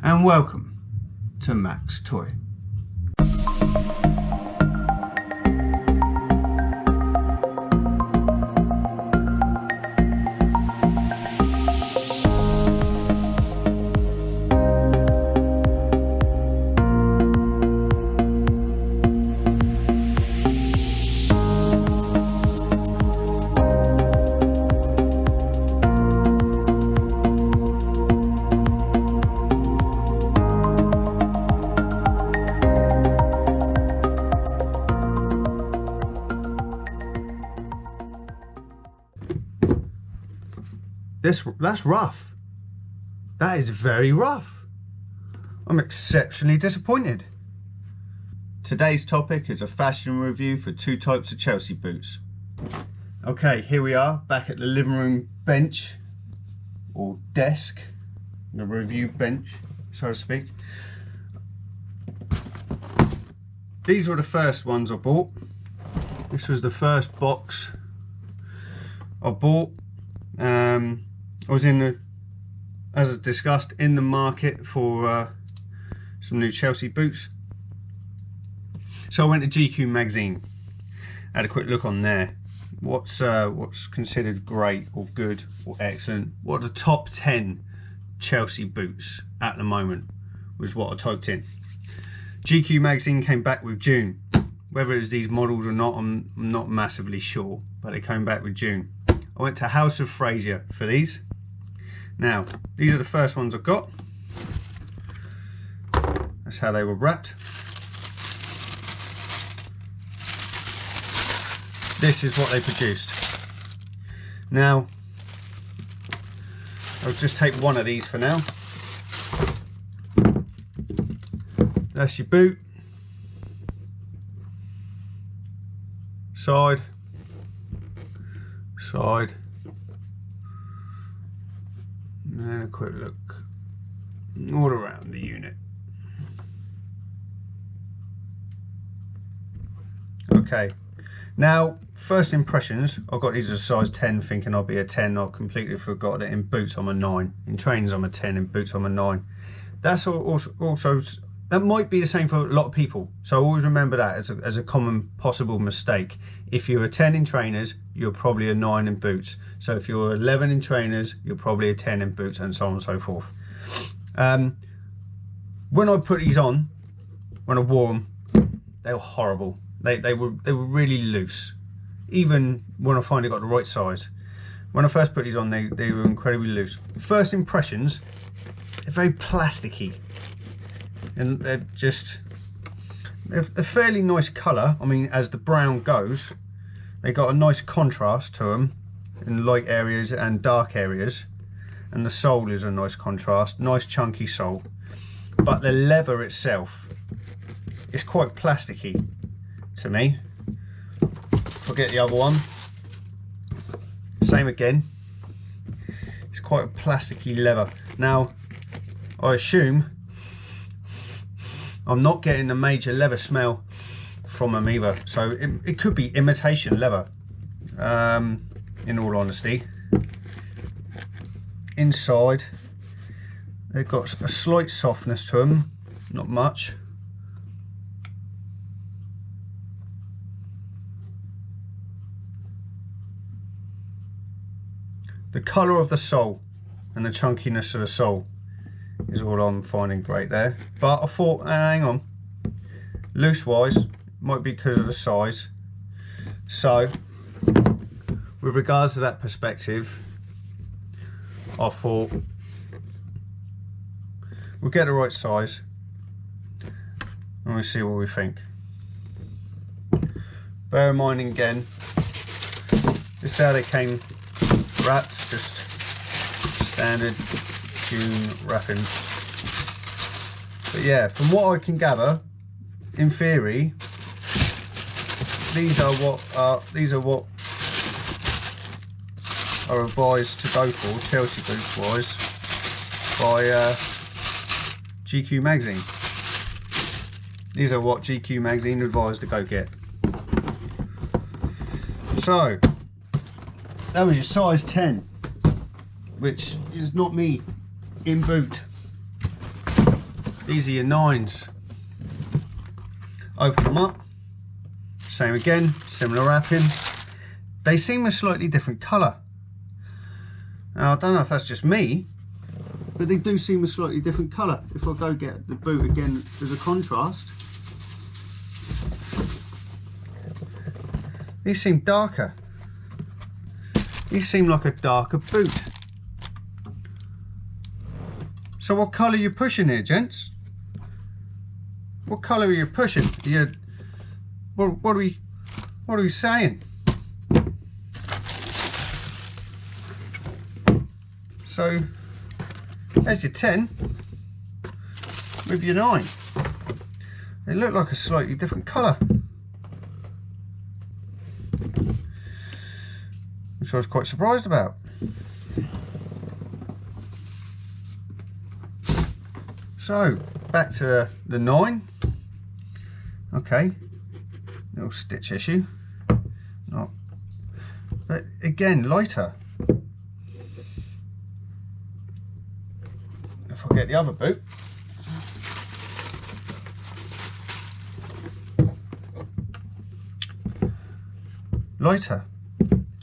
and welcome to Mac's Toy. That's rough. That is very rough. I'm exceptionally disappointed. Today's topic is a fashion review for two types of Chelsea boots. Okay, here we are back at the living room bench or desk, the review bench, so to speak. These were the first ones I bought. This was the first box I bought. I was as discussed, in the market for some new Chelsea boots. So I went to GQ magazine, had a quick look on there. What's considered great or good or excellent? What are the top 10 Chelsea boots at the moment was what I typed in. GQ magazine came back with June. Whether it was these models or not, I'm not massively sure, but they came back with June. I went to House of Fraser for these. Now, these are the first ones I got. That's how they were wrapped. This is what they produced. Now, I'll just take one of these for now. That's your boot. Side. Side. And then a quick look all around the unit. Okay, now first impressions, I got these as a size 10 thinking I'll be a 10. I completely forgot that in boots I'm a 9. In trainers I'm a 10, in boots I'm a 9. That's also that might be the same for a lot of people, so always remember that as a common possible mistake. If you're a 10 in trainers, you're probably a 9 in boots. So if you're 11 in trainers, you're probably a 10 in boots, and so on and so forth. When I put these on, when I wore them, they were horrible. They were really loose, even when I finally got the right size. When I first put these on, they were incredibly loose. First impressions, they're very plasticky. And they're a fairly nice colour. I mean, as the brown goes, they got a nice contrast to them in light areas and dark areas, and the sole is a nice contrast, nice chunky sole. But the leather itself is quite plasticky to me. Forget the other one. Same again. It's quite a plasticky leather. Now, I assume I'm not getting a major leather smell from them either, so it could be imitation leather, in all honesty. Inside, they've got a slight softness to them, not much. The colour of the sole and the chunkiness of the sole is all I'm finding great there. But I thought, hang on, loose wise, might be because of the size. So, with regards to that perspective, I thought we'll get the right size and we'll see what we think. Bear in mind again, this is how they came wrapped, just standard June wrapping. But yeah, from what I can gather, in theory, these are what are advised to go for, Chelsea boots wise, by GQ magazine. These are what GQ magazine advised to go get. So that was your size 10, which is not me in boot. These are your 9s. Open them up. Same again, similar wrapping. They seem a slightly different colour. Now I don't know if that's just me, but they do seem a slightly different colour. If I go get the boot again as a contrast, these seem darker. These seem like a darker boot. So what colour are you pushing here, gents? What colour are you pushing? What are we saying? So there's your 10 with your 9. They look like a slightly different colour, which I was quite surprised about. So back to the 9. Okay, little stitch issue. Not, but again lighter. If I get the other boot, lighter.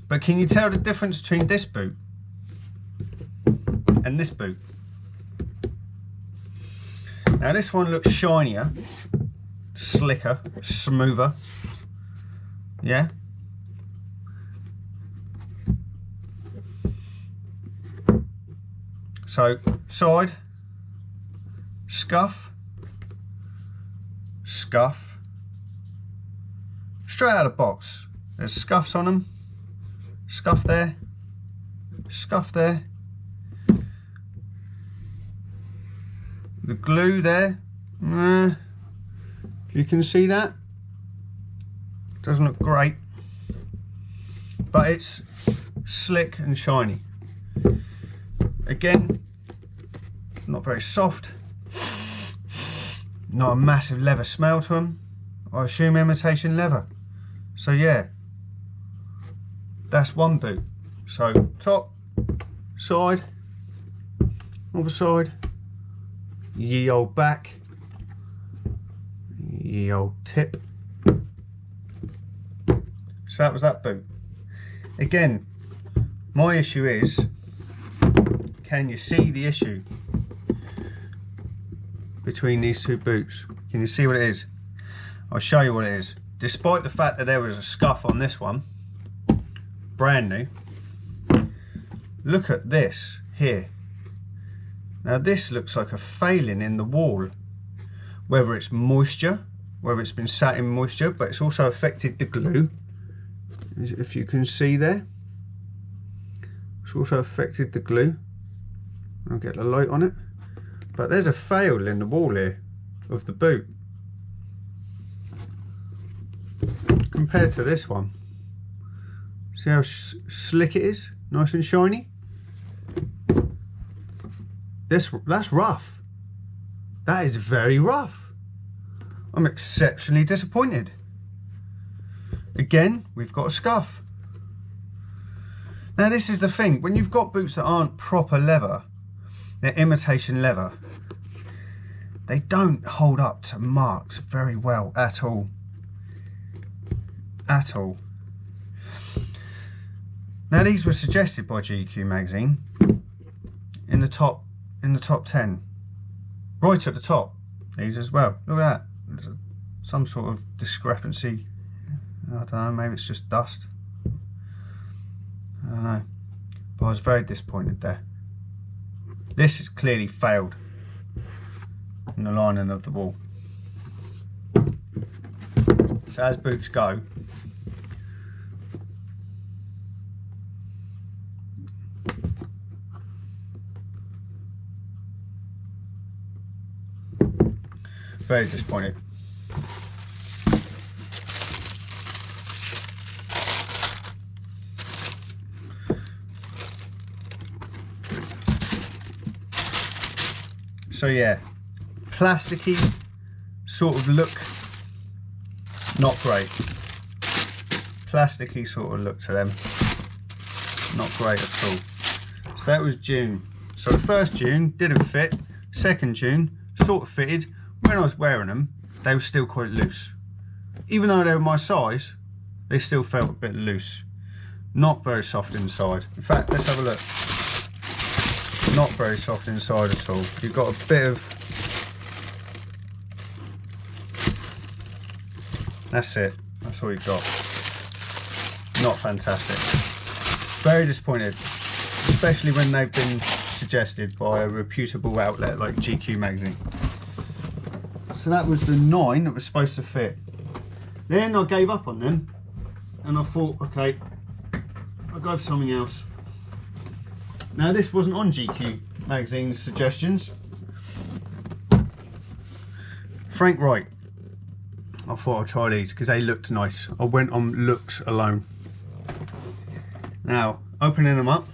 But can you tell the difference between this boot and this boot? Now this one looks shinier, slicker, smoother. Yeah. So side, scuff, scuff. Straight out of the box. There's scuffs on them. Scuff there, scuff there. The glue there, if you can see that, doesn't look great, but it's slick and shiny. Again, not very soft, not a massive leather smell to them. I assume imitation leather. So yeah, that's one boot. So top, side, other side, ye old back, ye old tip. So that was that boot. Again, my issue is, can you see the issue between these two boots? Can you see what it is? I'll show you what it is. Despite the fact that there was a scuff on this one, brand new, look at this here. Now this looks like a failing in the wall, whether it's moisture, whether it's been sat in moisture, but it's also affected the glue. If you can see there, it's also affected the glue. I'll get the light on it, but there's a fail in the wall here of the boot compared to this one. See how slick it is, nice and shiny. That's rough. That is very rough. I'm exceptionally disappointed. Again, we've got a scuff. Now this is the thing, when you've got boots that aren't proper leather, they're imitation leather, they don't hold up to marks very well at all. At all. Now these were suggested by GQ magazine in the top 10. Right at the top, these as well. Look at that. There's some sort of discrepancy. I don't know, maybe it's just dust. I don't know. But I was very disappointed there. This has clearly failed in the lining of the wall. So as boots go, very disappointed. So yeah, plasticky sort of look, not great. Plasticky sort of look to them, not great at all. So that was June. So the first June didn't fit, second June sort of fitted. When I was wearing them, they were still quite loose. Even though they were my size, they still felt a bit loose. Not very soft inside. In fact, let's have a look. Not very soft inside at all. You've got a bit of... That's it. That's all you've got. Not fantastic. Very disappointed. Especially when they've been suggested by a reputable outlet like GQ magazine. So that was the 9 that was supposed to fit. Then I gave up on them and I thought, okay, I'll go for something else. Now this wasn't on GQ magazine's suggestions. Frank Wright. I thought I'd try these because they looked nice. I went on looks alone. Now, opening them up.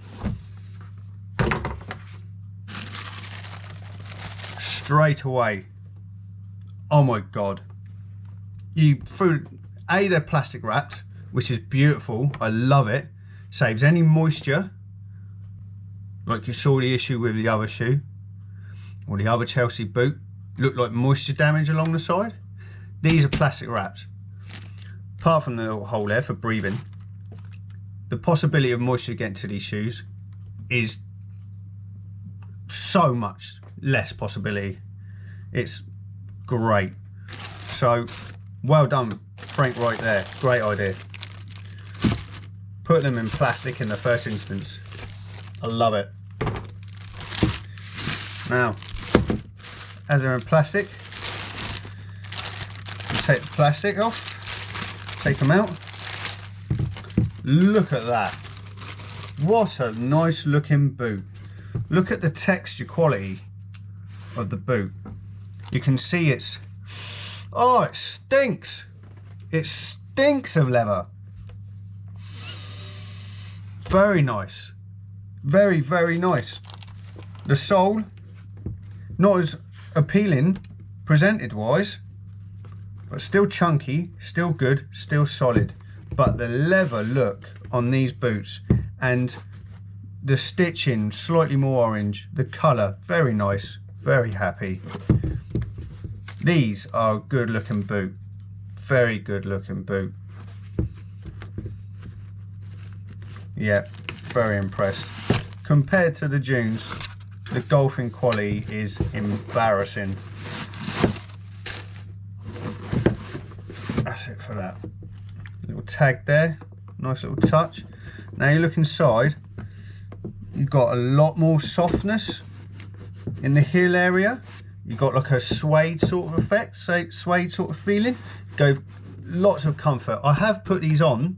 Straight away. Oh my God. They're plastic wrapped, which is beautiful. I love it. Saves any moisture. Like you saw the issue with the other shoe. Or the other Chelsea boot. Looked like moisture damage along the side. These are plastic wrapped. Apart from the little hole there for breathing, the possibility of moisture getting to these shoes is so much less possibility. It's great. So well done, Frank, right there. Great idea. Put them in plastic in the first instance. I love it. Now, as they're in plastic, take the plastic off, take them out. Look at that. What a nice looking boot. Look at the texture quality of the boot. You can see it's, oh, it stinks. It stinks of leather. Very nice. Very, very nice. The sole, not as appealing presented wise, but still chunky, still good, still solid. But the leather look on these boots and the stitching slightly more orange, the colour very nice, very happy. These are a good looking boot, very good looking boot. Yeah, very impressed. Compared to the Dunes, the golfing quality is embarrassing. That's it for that. Little tag there, nice little touch. Now you look inside, you've got a lot more softness in the heel area. You've got like a suede sort of effect, suede sort of feeling. Go lots of comfort. I have put these on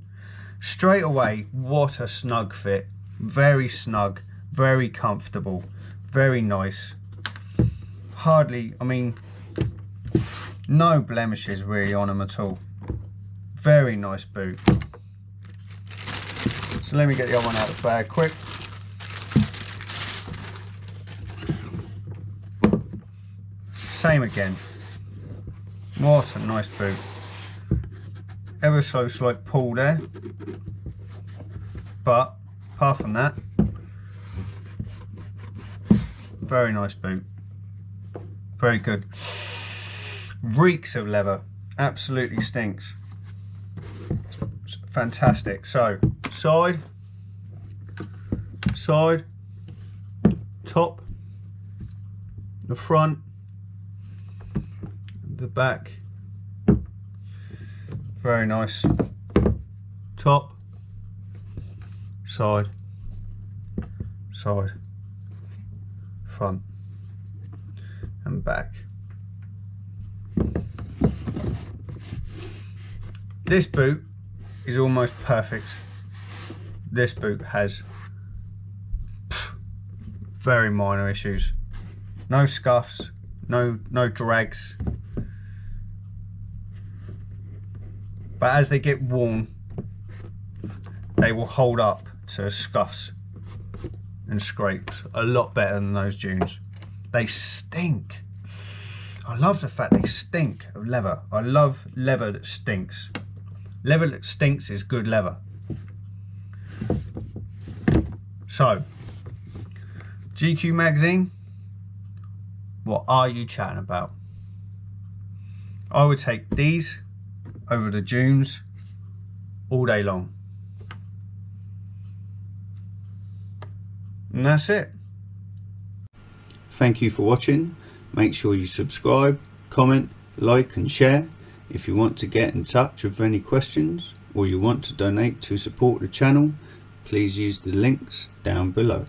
straight away. What a snug fit. Very snug, very comfortable, very nice. Hardly, I mean, no blemishes really on them at all. Very nice boot. So let me get the other one out of the bag quick. Same again. What a nice boot. Ever so slight pull there. But apart from that, very nice boot. Very good. Reeks of leather. Absolutely stinks. Fantastic. So side, side, top, the front, the back. Very nice. Top, side, side, front and back. This boot is almost perfect. This boot has very minor issues. No scuffs, no drags. But as they get worn, they will hold up to scuffs and scrapes a lot better than those Dunes. They stink. I love the fact they stink of leather. I love leather that stinks. Leather that stinks is good leather. So, GQ magazine, What are you chatting about? I would take these over the dunes all day long. And that's it. Thank you for watching. Make sure you subscribe, comment, like and share. If you want to get in touch with any questions or you want to donate to support the channel, please use the links down below.